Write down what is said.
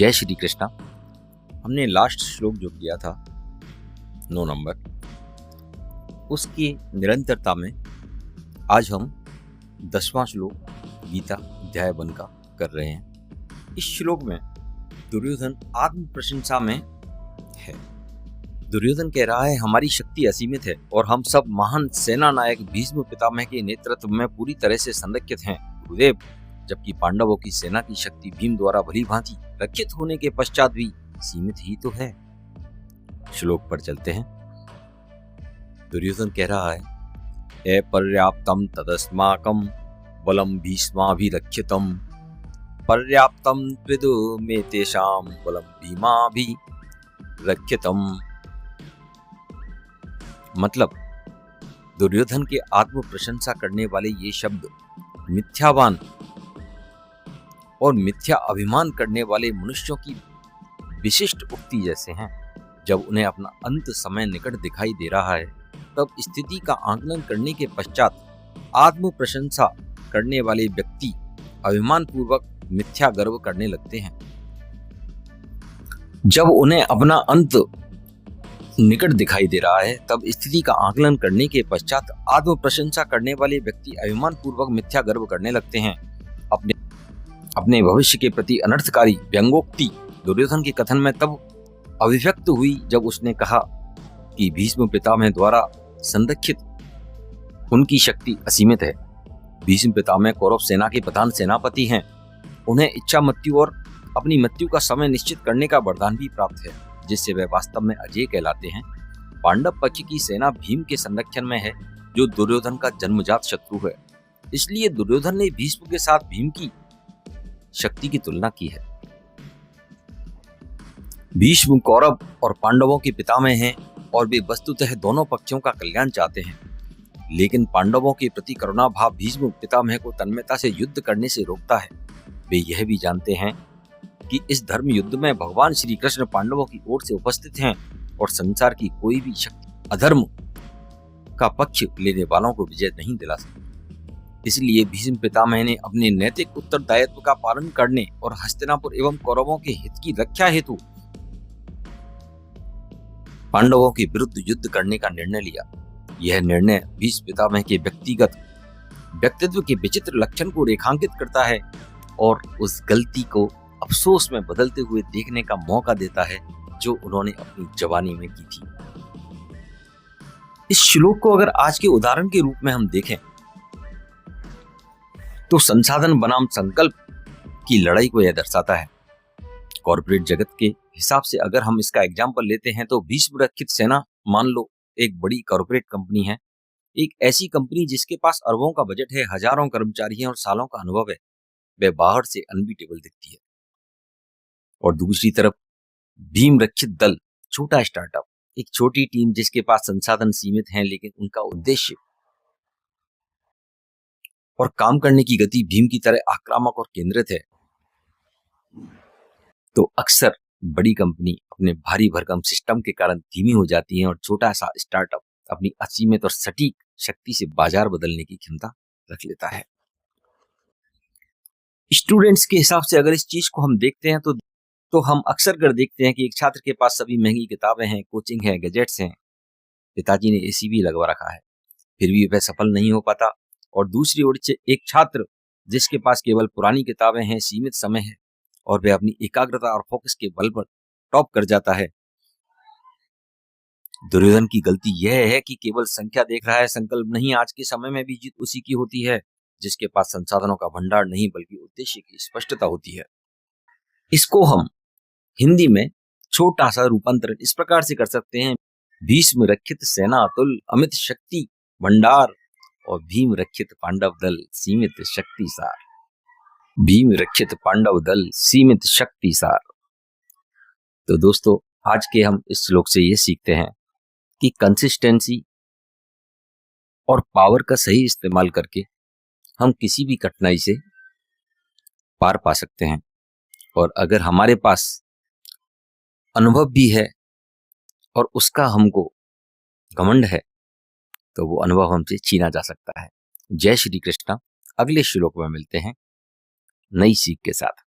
जय श्री कृष्णा। हमने लास्ट श्लोक जो किया था 9 नंबर, उसकी निरंतरता में आज हम 10वां श्लोक गीता अध्याय 1 का कर रहे हैं। इस श्लोक में दुर्योधन आत्म प्रशंसा में है। दुर्योधन कह रहा है हमारी शक्ति असीमित है और हम सब महान सेना नायक भीष्म पितामह के नेतृत्व में पूरी तरह से संरक्षित हैं गुरुदेव, जबकि पांडवों की सेना की शक्ति भीम द्वारा भली भांति रक्षित होने के पश्चात भी सीमित ही तो है। श्लोक पर चलते हैं। दुर्योधन कह रहा है पर्याप्तम तदस्माकं बलम भीष्माभिरक्षितम पर्याप्तम त्विदु मे तेषां बलम भीमाभिरक्षितम। मतलब दुर्योधन के आत्म प्रशंसा करने वाले ये शब्द मिथ्यावान और मिथ्या अभिमान करने वाले मनुष्यों की विशिष्ट उक्ति जैसे हैं। जब उन्हें अपना अंत समय निकट दिखाई दे रहा है तब स्थिति का आकलन करने के पश्चात आत्म प्रशंसा करने वाले व्यक्ति अभिमान पूर्वक मिथ्या गर्व करने लगते हैं। जब उन्हें अपना अंत निकट दिखाई दे रहा है तब स्थिति का आकलन करने के पश्चात आत्म प्रशंसा करने वाले व्यक्ति अभिमान पूर्वक मिथ्या गर्व करने लगते हैं। अपने भविष्य के प्रति अनर्थकारी व्यंग्योक्ति दुर्योधन के कथन में तब अभिव्यक्त हुई जब उसने कहा कि भीष्म पितामह द्वारा संरक्षित उनकी शक्ति असीमित है। भीष्म पितामह कौरव सेना के प्रधान सेनापति हैं। उन्हें इच्छा मृत्यु और अपनी मृत्यु का समय निश्चित करने का वरदान भी प्राप्त है, जिससे वे वास्तव में अजय कहलाते हैं। पांडव पक्ष की सेना भीम के संरक्षण में है, जो दुर्योधन का जन्मजात शत्रु है। इसलिए दुर्योधन ने भीष्म के साथ भीम की शक्ति की तुलना की है। भीष्म कौरव और पांडवों के पितामह हैं और वे वस्तुतः दोनों पक्षों का कल्याण चाहते हैं, लेकिन पांडवों के प्रति करुणा भाव भीष्म पितामह को तन्मयता से युद्ध करने से रोकता है। वे यह भी जानते हैं कि इस धर्म युद्ध में भगवान श्री कृष्ण पांडवों की ओर से उपस्थित हैं और संसार की कोई भी शक्ति अधर्म का पक्ष लेने वालों को विजय नहीं दिला सकती। इसलिए भीष्म पितामह ने अपने नैतिक उत्तरदायित्व का पालन करने और हस्तिनापुर एवं कौरवों के हित की रक्षा हेतु पांडवों के विरुद्ध युद्ध करने का निर्णय लिया। यह निर्णय भीष्म पितामह के व्यक्तिगत व्यक्तित्व के विचित्र लक्षण को रेखांकित करता है और उस गलती को अफसोस में बदलते हुए देखने का मौका देता है जो उन्होंने अपनी जवानी में की थी। इस श्लोक को अगर आज के उदाहरण के रूप में हम देखें तो संसाधन बनाम संकल्प की लड़ाई को यह दर्शाता है। कॉर्पोरेट जगत के हिसाब से अगर हम इसका एग्जाम्पल लेते हैं तो भीष्म रक्षित सेना मान लो एक बड़ी कॉर्पोरेट कंपनी है, एक ऐसी कंपनी जिसके पास अरबों का बजट है, हजारों कर्मचारी हैं और सालों का अनुभव है। वह बाहर से अनबीटेबल दिखती है। और दूसरी तरफ भीम रक्षित दल छोटा स्टार्टअप, एक छोटी टीम जिसके पास संसाधन सीमित हैं, लेकिन उनका उद्देश्य और काम करने की गति भीम की तरह आक्रामक और केंद्रित है। तो अक्सर बड़ी कंपनी अपने भारी भरकम सिस्टम के कारण धीमी हो जाती है और छोटा सा स्टार्टअप अपनी असीमित और सटीक शक्ति से बाजार बदलने की क्षमता रख लेता है। स्टूडेंट्स के हिसाब से अगर इस चीज को हम देखते हैं तो हम अक्सर कर देखते हैं कि एक छात्र के पास सभी महंगी किताबें हैं, कोचिंग है, गैजेट्स हैं, पिताजी ने एसी भी लगवा रखा है, फिर भी वह सफल नहीं हो पाता। और दूसरी ओर से एक छात्र जिसके पास केवल पुरानी किताबें हैं, सीमित समय है और वह अपनी एकाग्रता और फोकस के बल पर टॉप कर जाता है। दुर्योधन की गलती यह है कि केवल संख्या देख रहा है, संकल्प नहीं। आज के समय में भी जीत उसी की होती है जिसके पास संसाधनों का भंडार नहीं बल्कि उद्देश्य की स्पष्टता होती है। इसको हम हिंदी में छोटा सा रूपांतरण इस प्रकार से कर सकते हैं। भीष्म रक्षित सेना अतुल अमित शक्ति भंडार और भीम रक्षित पांडव दल सीमित शक्ति सार। भीम रक्षित पांडव दल सीमित शक्ति सार। तो दोस्तों, आज के हम इस श्लोक से ये सीखते हैं कि कंसिस्टेंसी और पावर का सही इस्तेमाल करके हम किसी भी कठिनाई से पार पा सकते हैं। और अगर हमारे पास अनुभव भी है और उसका हमको घमंड है तो वो अनुभव हमसे छीना जा सकता है। जय श्री कृष्णा। अगले श्लोक में मिलते हैं नई सीख के साथ।